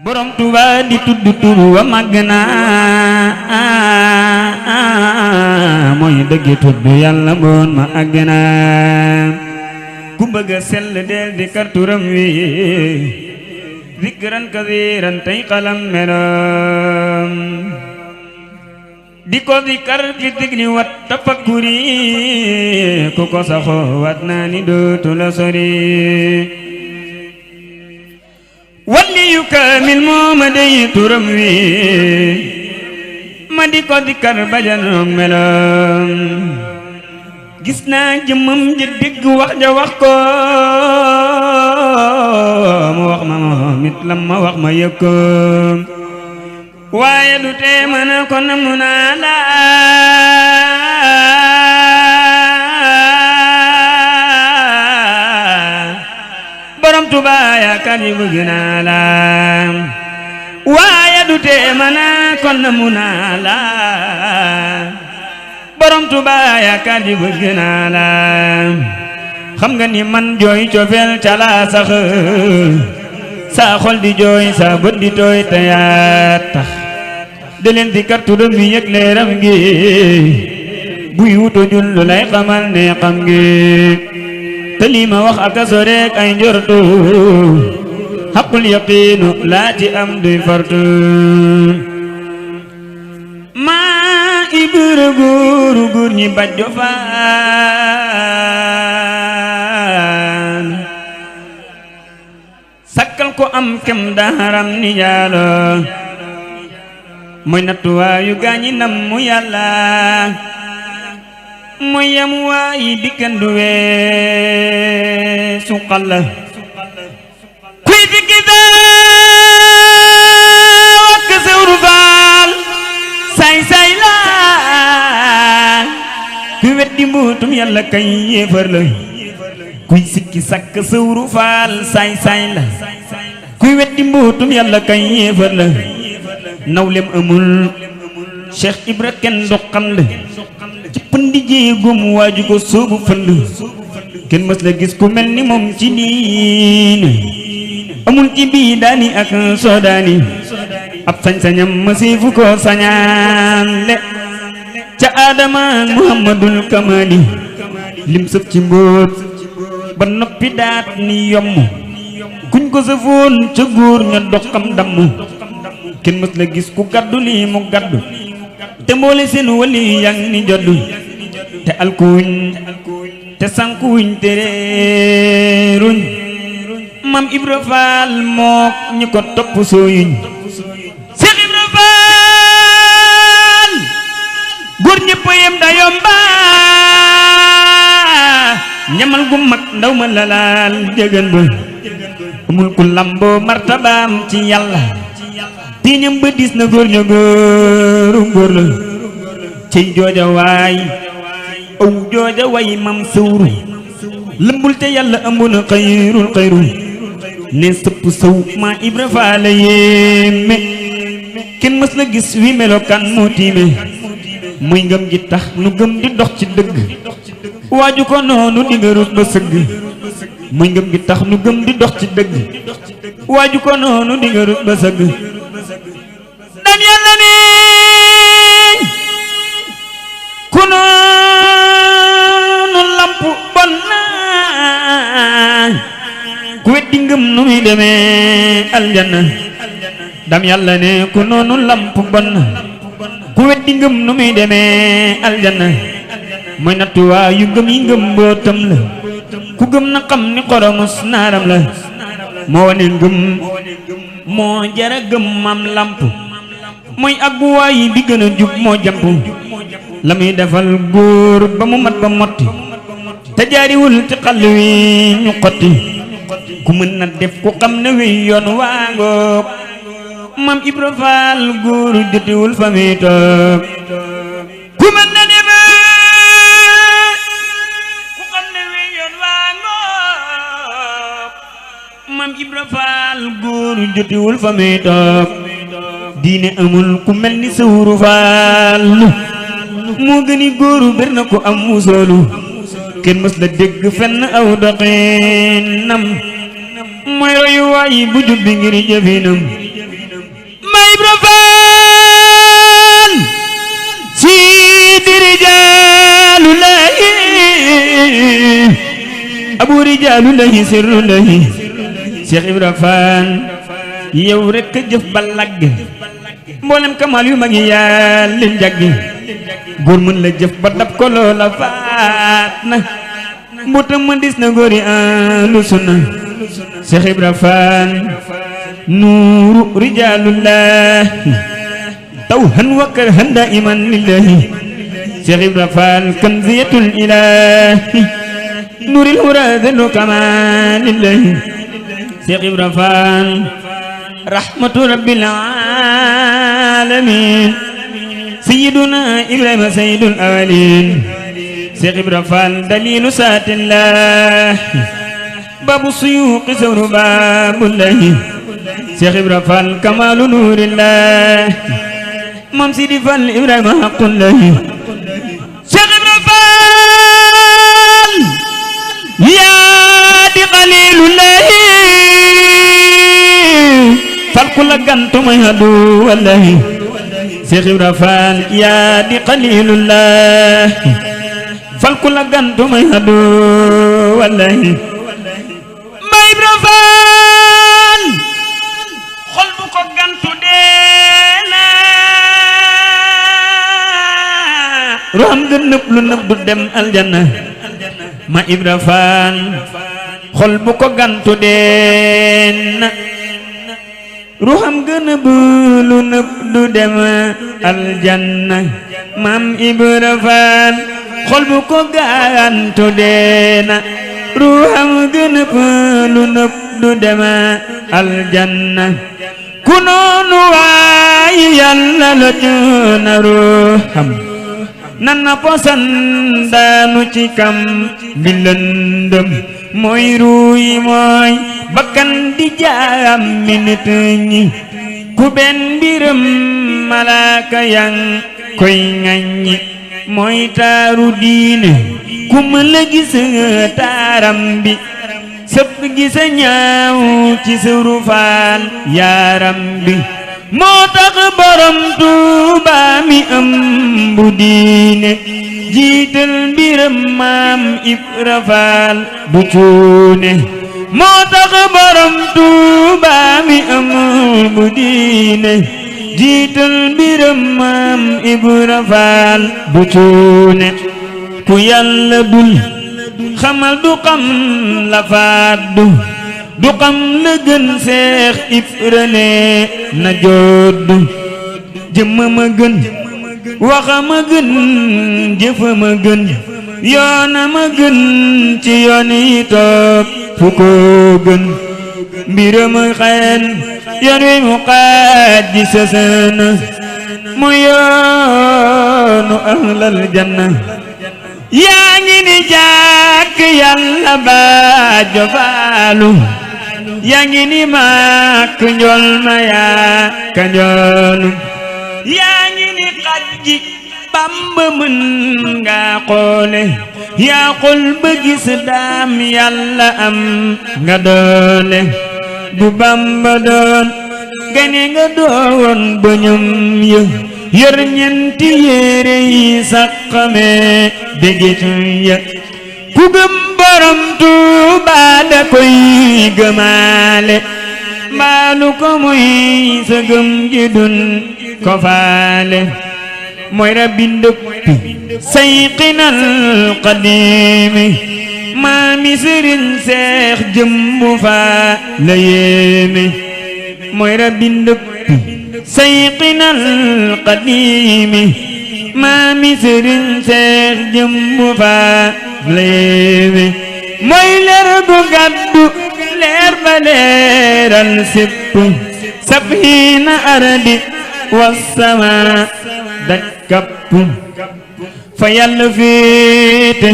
borom Tuuba di tudd tur wa màgg naa mooy dëgg tudd yàlla boon ma àgg naa ku bëgg a sell del di kar turam wi zikran kasiiran tey xalam meloom di ko zikar ci digli wat tafakkuri ku ko saxoo wat naa ni dootu la sori waliyu kaamil mooma dey turam wi ma di ko dikkar bajanoom meloom gis naa jëmmam ji digg wax ja wax ko mu wax ma moom it lam ma wax ma yëg ko waaye du tee ma na ko namu naa la borom Tuuba yaakaar yi bëgg naa la waaye du tee ma naa kon namu naa la borom Tuuba yaakaar yi bëgg naa la xam nga ni man jooy cofeel ca laa sax saa xol di jooy saa bët di tooy te yaa tax de leen di kar turam bi yëg leeram gi buy wuto jul lu lay xamal ne xam ngi te lii ma wax ak a soreek ay njortu xaqul yaqiinu laa ci am duy fartu maa ibra góoru góor ñi bajjo faan sakkal ko am kem daharam ni jaalo mooy nattuwaayu gaañi nam mu yàlla mooy yam waayi dikkandu wee suqal la kuy fikki daa wakk sewru faal say say la kuy weddi mbuutum yàlla kay yéefar la kuy sikki sakk sewru faal say say la kuy weddi mbuutum yàlla kay yéefar la nawlem amul Cheikh Ibra kenn du xam la ci pëndi jéegum waaju ko soobu fënd kenn mës la gis ku mel ni moom ci diine amul ci bii daani ak soodaani ab sañ-sañam masiifu ko sañaan le ca aadama muhammadul kamali lim sëf ci mbóot ba noppi daat ni yomm kuñ ko sëfoon ca góor ña doxam damm kenn mës la gis ku gaddu lii mu gaddu te mboole seen wali yang ni joddu te alkuuñ te sankuuñ te réeruñ Mam Ibra Faal mook ñi ko topp sooyuñ Seex Ibra Faal góor ñëpp yem da yomba ñamal gu mag ndaw ma lalaal jëgën ba amul ku lamboo martabaam ci yàlla tiiñam ba dis na góor ña góoru góor la ciy jooja waay aw jooja way mam sëwru lëmbul te yàlla ëmb na xayrul xayru ne sëpp sëw maa Ibra Faal la yéeme kenn mës la gis wi melokaan moo tiime muy ngëm ji tax nu gëm di dox ci dëgg waaju ko noonu di nga rus ba sëgg muy ngëm gi tax nu gëm di dox ci dëgg waaju ko noonu di nga rus ba sëgg dan yàlla ne ku noonu lamp bon na ku weddi ngëm nu muy demee aljanna dam yàlla ne ku noonu lamp bon na ku weddi ngëm nu muy demee aljanna mooy nattuwaa yu ngëm yi ngëm mbootam la ku gëm na xam ni xoromus naaram la moo wane ngëm moo jara gëm mam lamp mooy ak bu waayi bi gën a jub moo jamp la muy defal góor ba mu mat ba motti te jaariwul ci xàll wi ñu xotti ku mën na def ku xam ne wi yoon waangoog Mam Ibra Faal góor jotiwul fa muy toog ku mën na def ku xam ne wi yoon waangoog Mam Ibra Faal góor jotiwul fa muy toog diine amul ku mel ni sëwru faal moo gëni góoru ber na ko am musoolu kenn mës la dégg fenn aw doxinam mooy royu waayi bu jubbi ngir jëfinam may Ibra Faal Sidi Rijaalullahi Abu Rijaalullahi Sirrullahi Cheikh Ibra Faal yow rek jëf ba lagg mboolem kamal yu mag yi yaa leen jaggi góor mën la jëf ba dab ko loola faat na mbuutam ma dis na góor yi ahlu sunna Cheikh Ibra Faal nuuru rijaalullahi tawhan wa karhan daiman lillahi Cheikh Ibra Faal kanziyatul ilahi nuuril huradanu kamalillahi Cheikh Ibra Faal rahmatu rabbil alamin sayyiduna Ibrahima sayyidul awwalin Cheikh Ibra Faal dalilu saatillah babu suyuqi sawru babullahi Cheikh Ibra Faal kamalu nurillah Mam Sidi Fall Ibrahima haqqullahi Cheikh Ibra Faal yaa di xalilullahi fal ku la gantu may hadu wallahi Cheikh Ibra Faal yaa di xalilullah fal ku la gantu may hadu wallahi may Ibra Faal xol bu ko gantu deena ruham ga nëb lu nëb du dem aljanna ma Ibra Faal xol bu ko gantu deena ruham gën a bëlu nëb du dem aljanna maam Ibra Faal xol bu ko gantu deena ruham gën a bëlu nëb du dem aljanna ku noonu waaye yàlla la joona ruham nan na posan daanu ci kam bi lëndëm mooy ruuyi mooy bakkan di jaam mi nit ñi ku benn mbiram malaaka yang koy ŋaññi mooy taaru diine ku ma la gis taaram bi sëpp gisa ñaaw ci Sëru Faal yaaram bi moo tax borom Tuuba mi ëmb diine jiital mbiram maam Ibra Faal bu cuune moo tax borom Tuuba mi ëmb diine jiital mbiram maam Ibra Faal bu cuune ku yàlla dul xamal du xam la faaddu du xam la gën Seex Ibra ne na joddu jëmmama gën waxama gën jëfama gën yoonama gën ci yoon yi topp fu ko gën mbirama xeen yoon wi mu xaaj ji sësëna mu yoonu ahlal janna yaa ngi ni jàkk yàlla ba jofaalu yaa ngi ni màkk njol ma yaa ka njoolu yaa ngi ni xajji Bamba mën nga xoole yaa xol ba gis daam yàlla am nga doole bu Bamba doon gane nga doon bëñëm yë yor ñenti yére yi saqame dégitu ya ku gëm borom Tuuba da koy gëmaale mbaalu ko muy sa gëm ji dun ko faale mooy rabbi ndëppi sayqinal qadiimi maami Sëriñ Seex jëmbu faa la yéeme mooy rabbi ndëppi sayqinal qadiimi maami Sëriñ Seex jëmbu faa la yéeme mooy leer gu gàddu leer ba leeral sépp sabhiina ardi wassama daj kapp fa yàlla féete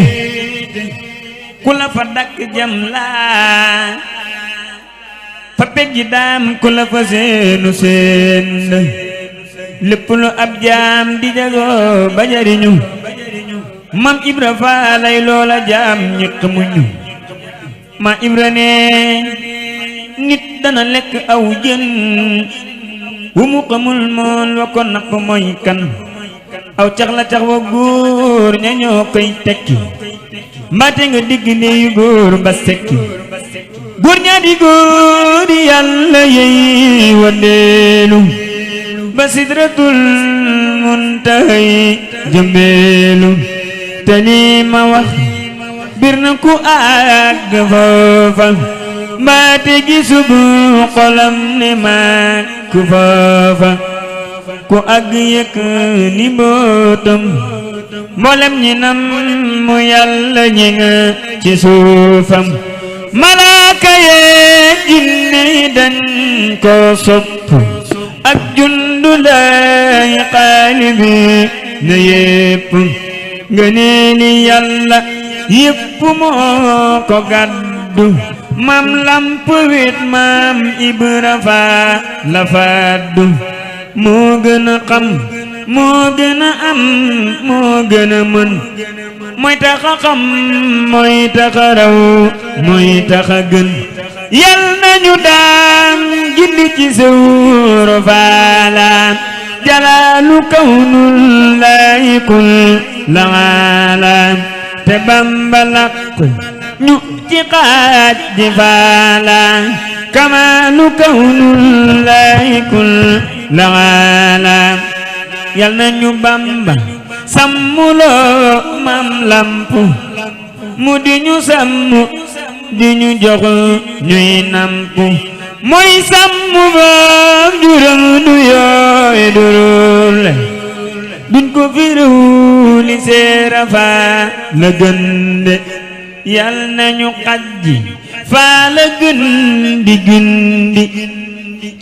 ku la fa dakk jam laa fa peggi daam ku la fa seenu seen lépp lu ab jaam di jagoo ba jariñu Mam Ibra Faalay loola jaam ñi xamuñu ma Ibra ne nit dana lekk aw jën wu mu xamul mool wa ko napp mooy kan aw cax la cax wa góor ña ñoo koy tekki mbaate nga digg neeyu góor ba sekki góor ñaa di góor yàlla yey wandeelu ba sidratul muntahay jëmbeelu te lii ma wax bir na ku àgg foofa mbaate gisub xolam ne maa ku foofa ku àgg yëkk ni mbootam mboolem ñi nam mu yàlla ñi nga ci suufam malaaka yee jinne yi dañ ko sopp ak jundulaay xaalibi na yépp nga nee li yàlla yépp moo ko gàddu maam lamp wit maam Ibra Faal la fàddu moo gën a xam moo gën a am moo gën a mën mooy tax a xam mooy tax a raw mooy tax a gën yal nañu daan gindi ci sawru faala jalaalu kawnul laayikul laala te Bamba làq ñu ci xaaj di faala kamaalu kawnul laayikul laala yal nañu Bamba sàmmuloo mam lamp mu di ñu sàmm di ñu jox ñuy namp mooy sàmm boog juróom du yooy durul duñ ko firiw li seera faa la gënde yal nañu xajji faa la gën di gindi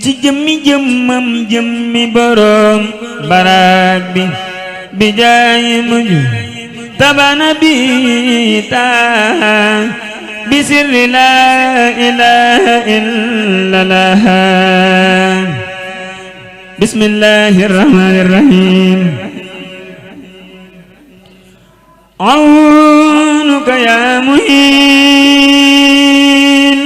ci jëmmi jëmmam jëmmi boroom baraag bi jaayi muju tabana bi taa bi sirri laa ilaaha illallah bismillahir rahmanir rahim awnuka ya muhin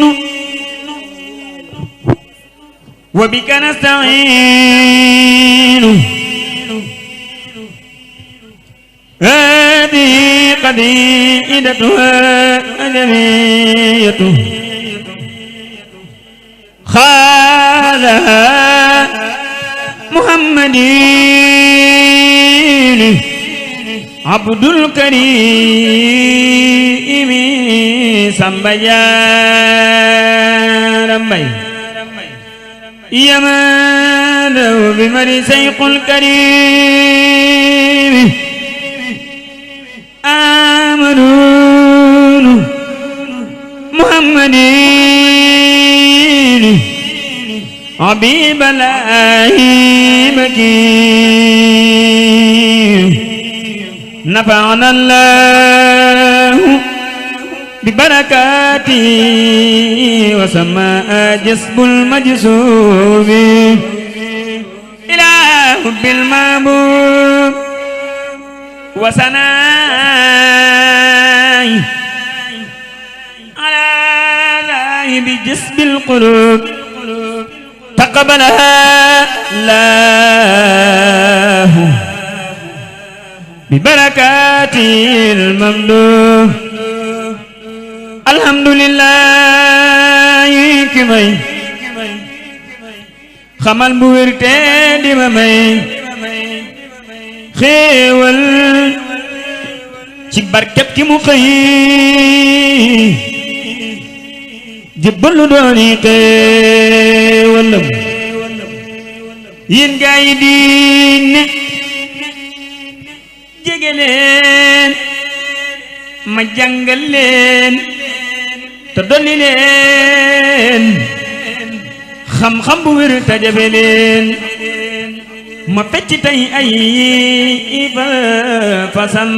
wa bika nasta'in هذه قصيدتها أجمية خالها محمد عبد الكريم سمبيا رمبي يمانه بمري سيق الكريم آمنون محمد حبيب الله بكي نفعنا الله ببركاته وسماء جسب المجسوب إلى حب المحبوب وسناي على الله بجسب القلوب تقبلها الله ببركات الممدوح الحمد لله كمي خمال بويرتي دي ممي xéewal ci barkeb ki mu xëy jëbbalu dooni xéewalam yéen gaa yi diine jege leen ma jàngal leen te dolli leen xam-xam bu wér te jafe leen ma fecc tey ay iba fasam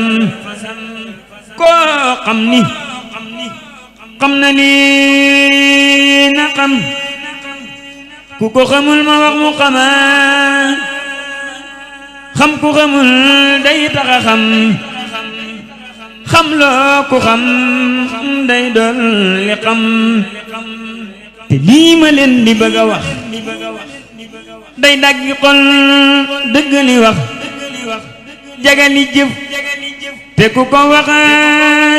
koo xam ni xam na lii na xam ku ko xamul ma wax mu xamaat xam ku xamul day taxa xam xam loo ku xam day dolli xam te lii ma leen di bëgg a wax day daggi xol dëggali wax jagali jëf te ku ko wax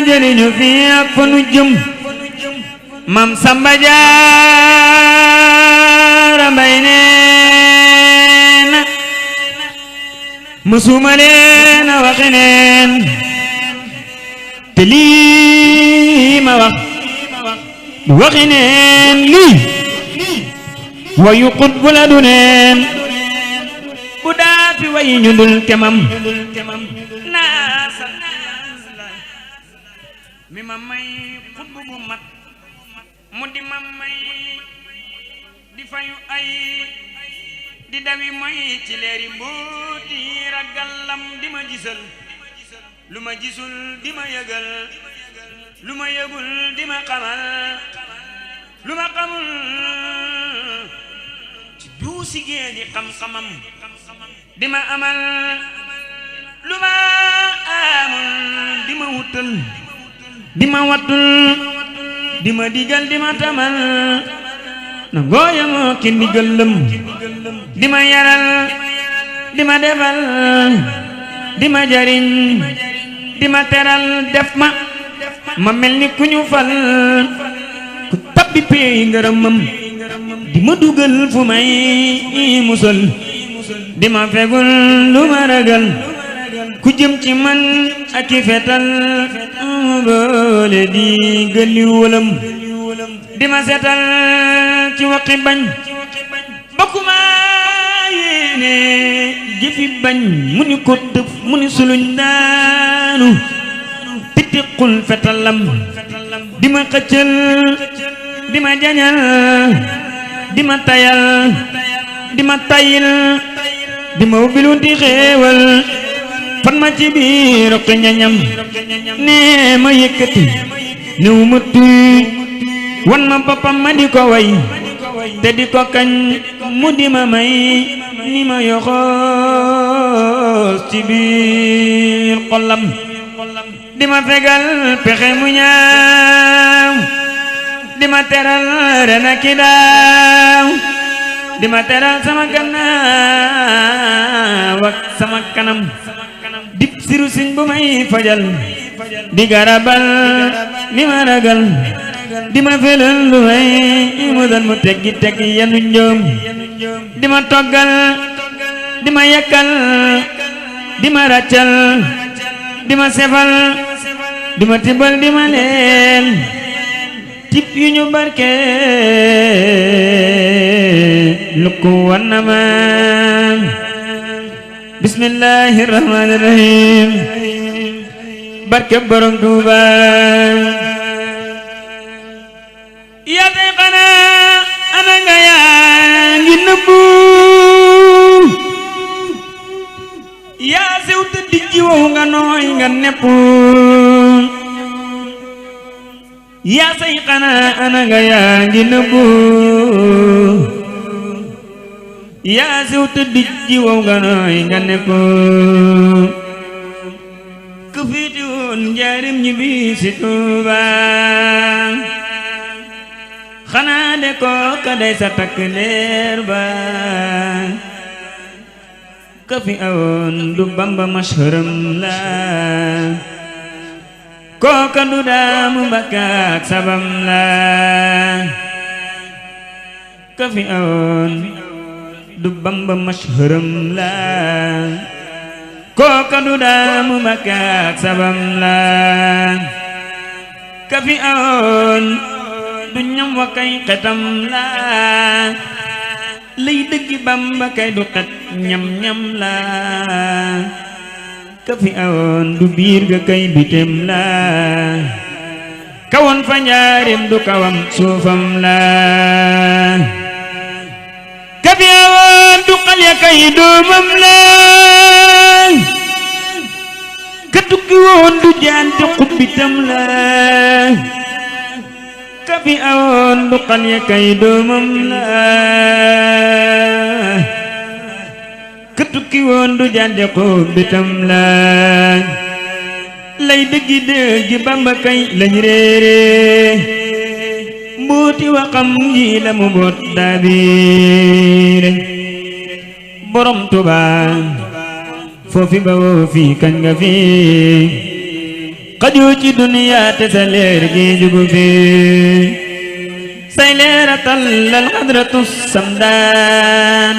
jëriñu fi ak fa nu jëm Mam Samba Jaara Mbay neena mësuma leen a waxe neen te lii ma wax du waxi neen lii wayu xut bu la du neen bu daa fi wayi ñu dul kemam naa sant Yàlla mi ma may xut bu mat mu di ma may di fayu ay di dawi moy ci leeri mbooti ragalam di ma gisal lu ma gisul di ma yëgal lu ma yëgul di ma xamal lu ma xamul ci duusi géeni xam-xamam di ma amal lu ma amul di ma wutal di ma wattul di ma digal di ma tamal na ngooyamoo ki ndigalam di ma yaral di ma defal di ma jariñ di ma teral def ma mel ni ku ñu fal ku tabbi peey ngërëmam di ma dugal fu may musal di ma fegul lu ma ragal ku jëm ci man ak i fetal boole di gëli wolam di ma setal ci waqi bañ bokkuma yéene jëfi bañ mu ni ko tëf mu ni suluñ daanu titiqul fetalam di ma xëccal di ma jañal di ma tayal di ma tayil di ma ubbilu di xéewal fan ma ci biir roqi ñañam nee ma yëkkati néew ma tuy wan ma boppam ma di ko way te di ko kañ mu di ma may ni ma yoxoos ci biir xolam di ma fegal pexe mu ñaaw di ma teral ren ak daaw di ma teral sama gannaaw ak sama kanam dip siru siñ bu may fajal di garabal ni ma ragal di ma felal lu may mu dal mu teggi teggi yanu njoom di ma toggal di ma yekkal di ma raccal di ma sefal di ma tibal di ma leel tip yu ñu barke lu ko wanna ma bismillahir rahmanir rahim barke borom Tuuba yaa tey xanaa ana nga yaa ngi nëbbu yaa sew te dijji wow nga nooy nga nepp yaa say xanaa ana nga yaa ngi nëbbu yaa sew te dijji wow nga nooy nga nepp ku fiiti woon njaarim ñi bi si Tuuba xanaa de kooka day sa takk leer ba ka fi awoon du Bamba mashhuram la kooka du daamu Mbàkke ak sabam la ka fi awoon du Bamba mashhuram la kooka du daamu Mbàkke ak sabam la ka fi awoon du ñam wa kay xetam la lay dëggi Bamba kay du xet ñam la ka fi awoon du biir ga kay bitem la kawoon fa njaarim du kawam suufam la ka fi awoon du xal ya kay doomam la ka tukki woon du jaante xubbitam la ka fi awoon du xal ya kay doomam la ka tukki woon du jànde xubbitam la lay dëggi dëggi Bamba kay lañ réere mbooti waxam ji la mu boot daabire borom Tuuba foofi ba woo fi kañ nga fi xajoo ci duniya te sa leer gi jugu fi say leera tallal xadratu samdaan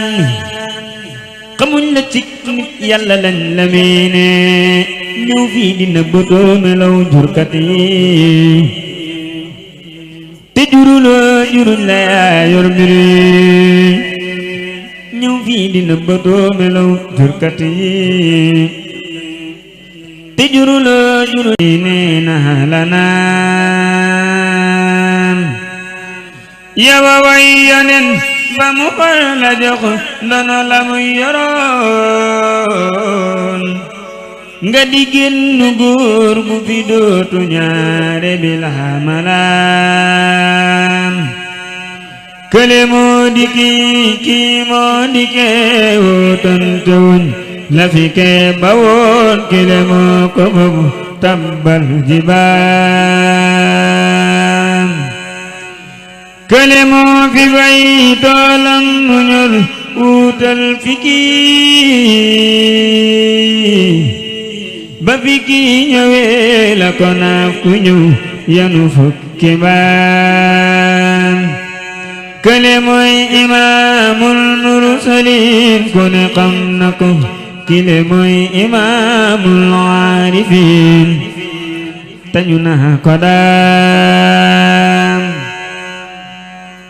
xamuñ la ci nit yàlla lañ la miine ñëw fii dina bëtoo melaw jurkat yi te juruloo jurul la yaa yor mbiri ñëw fii dina bëtoo melaw jurkat yi te juruloo jurul nee na la naan yawa way yonen ba mu far la jox ndono la muy yoroon nga di génn góor gu fi dootu ñaare bil hamalaan kële moo di kii moo di kee wootante wuñ la fi kee ba woon kële moo ko bëgg tabbal jibaan kële moo fi bay toolam mu ñor wuutal fi kii ba fi kii ñëwee la ko naaf ku ñëw yanu fukki baan kële mooy imaamul mursaliin ku ne xam na ko kile mooy imaamul aarifiin tañu naa ko daan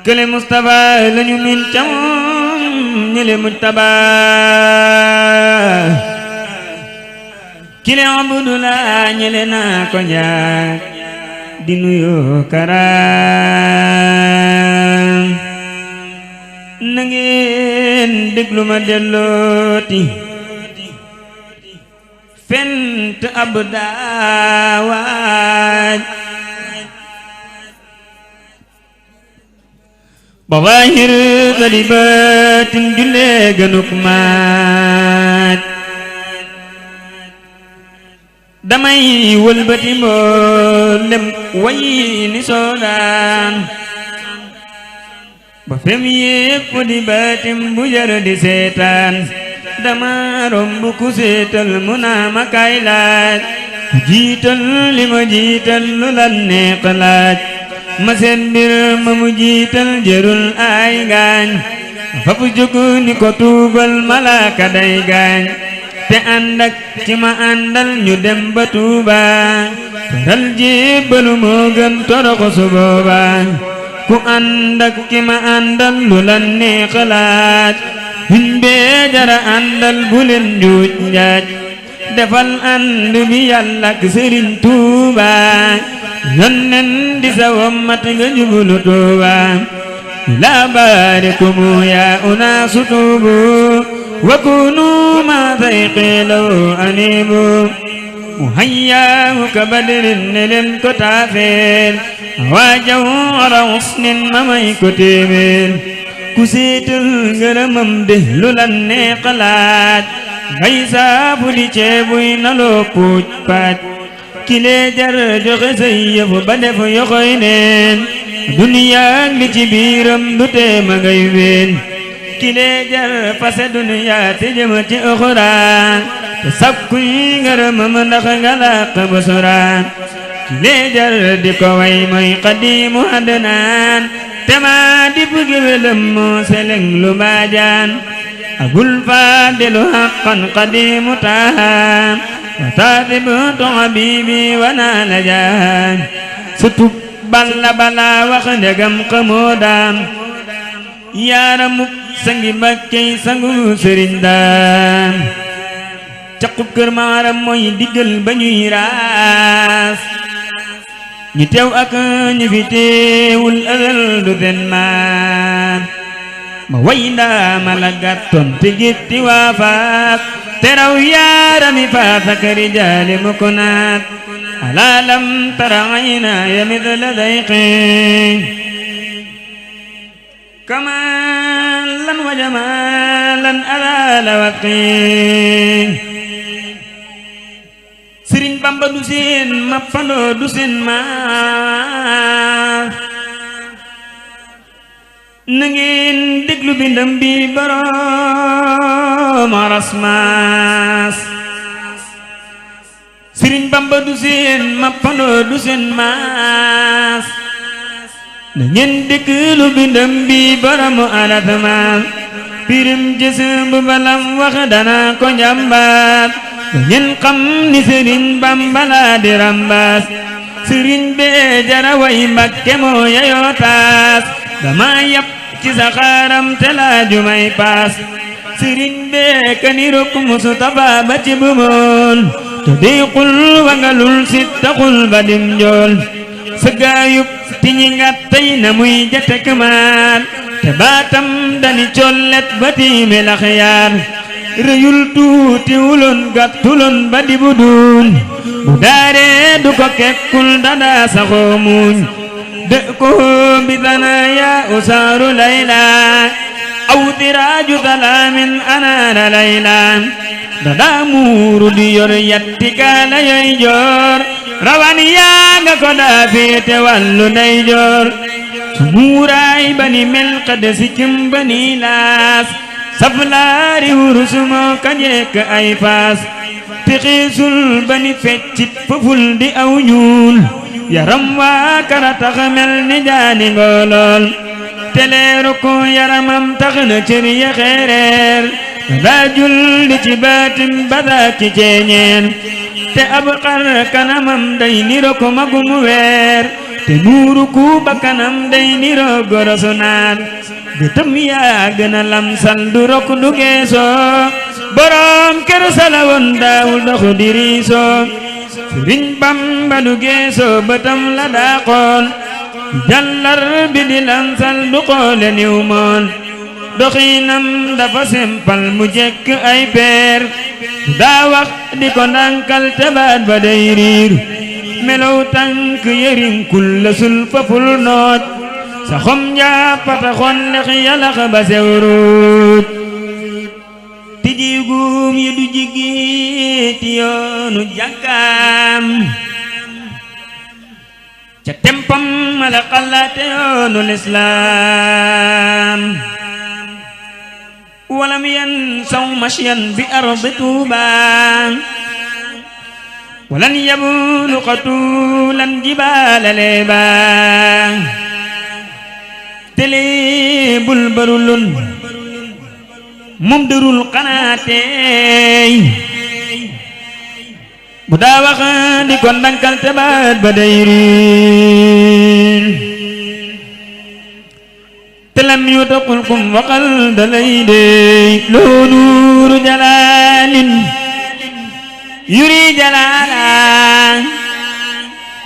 kële Mustafa lañu min ca moom ñele mujtaba kile Abdullah ñele naa ko njaag di nuyoo karaan na ngeen déglu ma dellooti fent ab daawaaj ba waahir galibaatin jullee gënuk maaj damay wëlbati mboolem way ni soodaan ba fem yépp di baatim bu jar di seetaan dama romb ku seetal mu naa ma kaay laaj ku jiital li ma jiital lu la neex laaj ma seen mbir ma mu jiital jërul ay gaañ fafu jóg ni ko tuubal malaaka day gaañ te ànd ak ki ma àndal ñu dem ba Tuuba toral jébbalu moo gën toroxu su booba ku ànd ak ki ma àndal lu la neex laaj huñ bee jara àndal bu leen njuuj njaaj defal ànd bi Yàlla ak Sëriñ Tuuba yonnen di sa wommat nga jublu Tuuba laa baarikumu yaa unaasu tuubu wa kunu ma sayqilaw anibu muhayyaahu ka badrin ne leen ko taafeel waajaw ara usnin ma may ko téeméer ku seetal ngërëmam de lu la neex laaj ngay saabu di ceebuy na loo puuj paaj kilee jar joxe say yëf ba def yoxoy neen duniyaak li ci biiram du tee ma ngay ween kilee jar fase duniyaa te jëm ci uxuraan te sakkuy ngërëmam ndax nga làq busuraan kilee jar di ko way mooy xadiimu adnaan te maa di buggi welam moo seleng lu mbaajaan abul faadilu haqqan qadiimu taahaan wa taatibtu habiibi wa naa la jaan sutub balla bala wax ndegam xamoo daam yaaramuk sangi Mbakkey sangu sëriñ daam caqub kër maaram mooy diggal ba ñuy raas ñi teew ak ñi fi teewul ëlal du den maan ma way ndaama la gàttoon te gétti waa faas te raw yaarami faas ak rijaali mu ko naat alaa lam tara aynaaya mithla dayqi kamaalan wa jamaalan alaa la waqi Sëriñ Bamba du seen mappandoo du seen maas na ngeen déglu bindam bi boroom maras maas Sëriñ Bamba du seen mappandoo du seen maas na ngeen dëkk lu bindam bi boromu alatama pirim jësëm bu balam wax dana ko njambaat na ngeen xam ni Sëriñ Bamba la di rambaas sëriñ bee jara way Mbakke moo yayoo taas dama yap ci saxaaram te laaju may paas sëriñ bee kaniruk Mustafa ba ci bumoon te diqul wangalul sit taxul ba dim njool sëgaayub ti ñi ngattay na muy jate kamaal te baatam dani collet ba tiime laxyaar rëyul tuutiwuloon gàttuloon ba di budul bu daaree du ko kekkul dada saxoo muuñ dë ko bi dana yaa usaaru layla aw diraaju salaamin anaana layla dada muuru di yor yatti kaala yoy joor rawan yaa nga ko daa féete wàllu ndey joor su muuraay bani mel xad sikkim bani laas saflaari wurusu moo ka jekk ay faas pixiisul bani feccit foful di aw ñuul yaram waa kara tax mel ni jaani ngolool teleeru ko yaramam tax na cër ya xeereer daa julli ci baatim badaa ki ceeñeen te ab xar kanamam day niro ko magum weer te nuuru ku ba kanam day niro gorosu naan gëtëm yaa gën a lamsal du rok du geesoo borom kër salawoon daawul doxu diriisoo Sëriñ Bamba du geesoo bëtam la daa xool jallar bi di lamsal du xoole niw moon doxinam dafa sempal mu jekk ay peer daa wax di ko ndànkal te baat ba day riir melow tànk yërinkul la sul faful noot sa xom njaapata xon lex yalax ba sewruut tijigum yi du jigiti yoonu jàkkaam ca tempam la xalaate yoonu lislaam walam yan saw mashyan bi ardi Tuuba walan yabulu qatulan jibaala leeba tele bul barulun moom dërul xanaateey bu daa wax di ko ndankal te baat ba day riir te lam yu taqul kum waxal dalay dey loo nuuru jalaalin yuri jalaala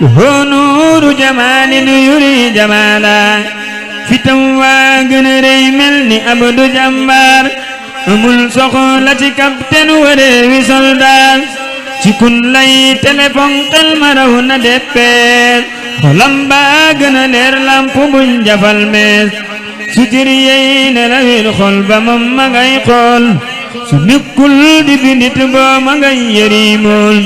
loo nuuru jamaalin yuri jamaala fitam waa gën a rëy mel ni abdu jàmbaar amul soxla ci capitaine wareewi soldaar ci kun lay téléphone xel ma raw na deppeer xolam baa gën a leer lamp buñ jafal mees su tir yey nelawil xol ba moom ma ngay xool su nikkul di bindit boo ma ngay yërimool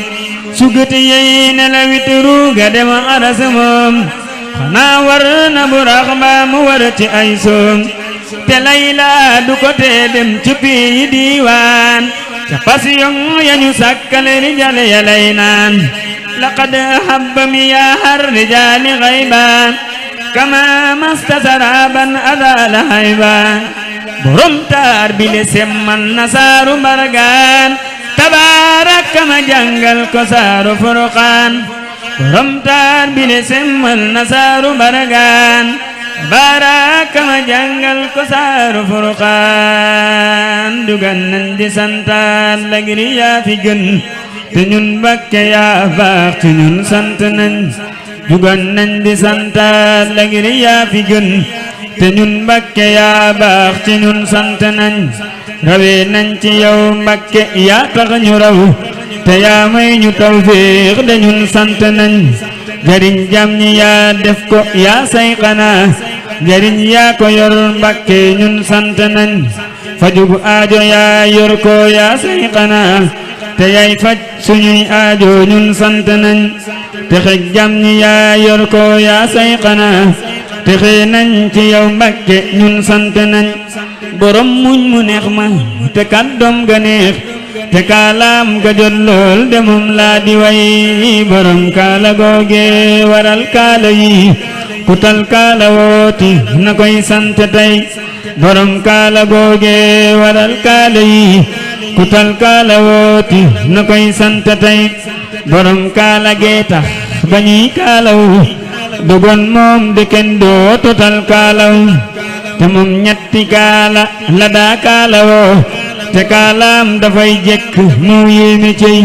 su gët yey nelawit ruuga dem aras moom xanaa war na bu rax mbaa mu war ci ay soom te layla du ko tee dem ci piyi diiwaan ca pasiyon yañu sàkkal rijal ya lay naan laqad ahabba miyaahar rijaali xayba kama mastasaraban adala hayba borom taar bi le semmal na saaru mbargaan tabaaraka ma jàngal ko saaru furqaan borom taar bi le semmal na saaru mbargaan baraka ma jàngal ko saaru furqaan dugan nañ di santaan la ngir yaa fi gën te ñun Mbakke yaa baax te ñun sant nañ dugan nañ di santaan la ngir yaa fi gën te ñun Mbakke yaa baax te ñun sant nañ rawee nañ ci yow Mbakke yaa tax ñu raw te yaa may ñu tawfiix de ñun sant nañ jariñ jam ñi yaa def ko yaa say xanaa jariñ yaa ko yor Mbakke ñun sant nañ fajug aajo yaa yor ko yaa say xanaa te yaay faj suñuy aajo ñun sant nañ te xej jam ñi yaa yor ko yaa say xanaa texe nañ ci yow Mbàkke ñun sant nañ borom muñ mu neex ma te kàddoom ga neex te kaalaam ga jot lool de moom laa di way borom kaala googe waral kaala yi kutal kaala wooti na koy sant tey borom kaala googe waral kaala yi kutal kaala wooti na koy sant tey borom kaala gee tax ba ñuy kaalaw dogon moom de kenn doo total kaalaw te moom ñetti kaala la daa kaalawoo te kaalaam dafay jekk moo yéeme cey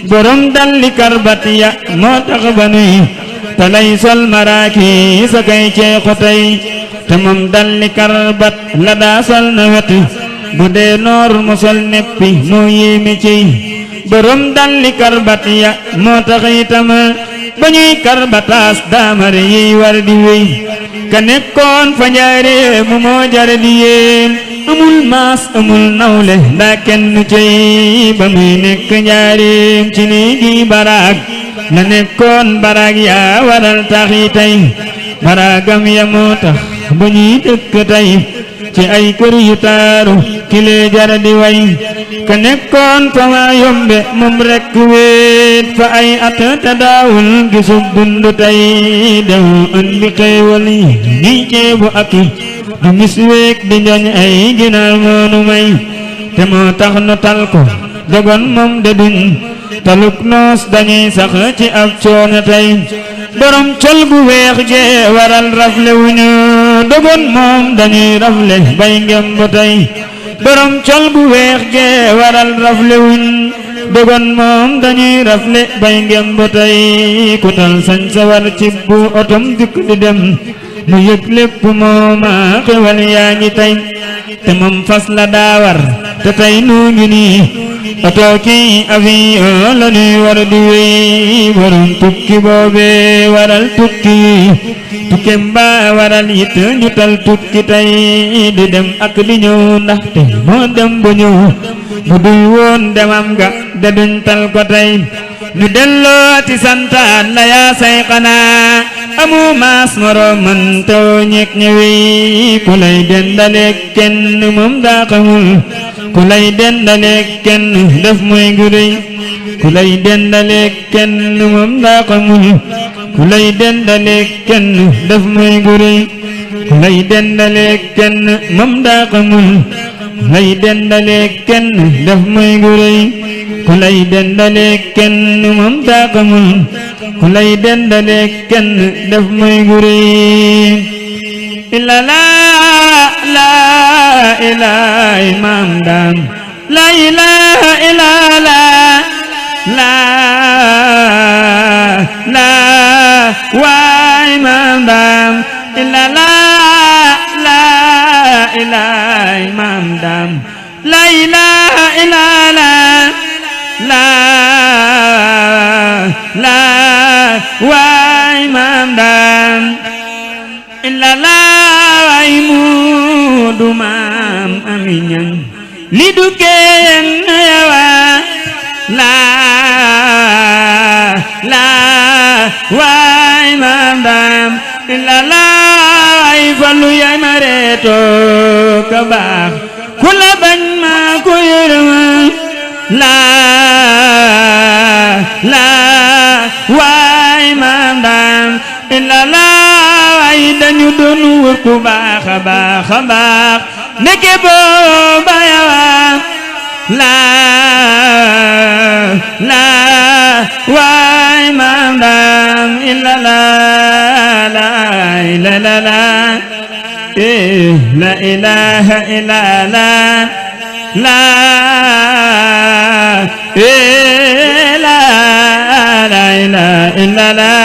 borom dalli karbat ya moo tax ba nuy te lay sol maraaki sa kay ceexu tey te moom dalli karbat la daa sol na wet bu dee noor mu sol neppi moo yéeme cey borom dalli karbat ya moo tax itam ba ñuy karbataas daamare yiy war di wéy ka nekkoon fa njaaree mu moo jare di yéem amul maas amul nawle ndaa kenn cey ba muy nekk njaareem ci néegi baraag la nekkoon baraag yaa waral tax yi tey baraagam ya moo tax ba ñuy dëkk tey ci ay kër yu taaru kilee jara di way ka nekkoon fa maa yombe moom rekk wéet fa ay at te daawul gisub dund tey dem andi xéewal yi ñuy ceebu ak du mis week di njoñ ay ginaar moonu may te moo tax nu tal ko dogon moom de duñ taluk noos dañuy sax ci ab coono tey borom col gu weex gee waral rafle wuñu dogon moom dañuy rafle bay ngemb tey borom col gu weex gee waral rafle wuñ dogon moom dañuy rafle bay ngemb tey ku tal sañ sa war ci bu otom dikk di dem mu yëg lépp mooma xewal yaa ngi tey te moom fas la daawar te tey nu ngi nii oto ki avion la nuy war di wéy borom tukki boobe waral tukki tukke mbaa waral it ñu tal tukki tey di dem ak di ñëw ndaxte moo dem ba ñëw bu dul woon demam ga de duñ tal ko tey ñu dellooti santaan la yaa say xanaa amu maas moroom man taw ñeek ñëwi ku lay dendaleek kenn moom daa xamul ku lay dendaleek kenn def mooy gurëy ku lay dendaleek kenn moom daa xamul ku lay dendaleek kenn def mooy gurëy ku lay dendaleek kenn moom daa xamul ku lay dendaleek kenn def mooy gurëy ku lay dendaleek kenn moom daa xamul ku lay dendaleek kenn def mooy gurëy illa la ilaha imam dam la ilaha illa la wa imam dam illa la ilaha imam dam la ilaha illa la wa imam dam illa la way Moodu Maam Ami Ñaŋ li du kenn yawa la way imam dam illa la way Fallu yaay ma reeto ka baax ku la bañ ma ko yërëm la way imam dam illa la way dañu doon wër ku baax a baax a baax ndeke booba yawa la way imam dam illa la ilaha illa la ilaha illa la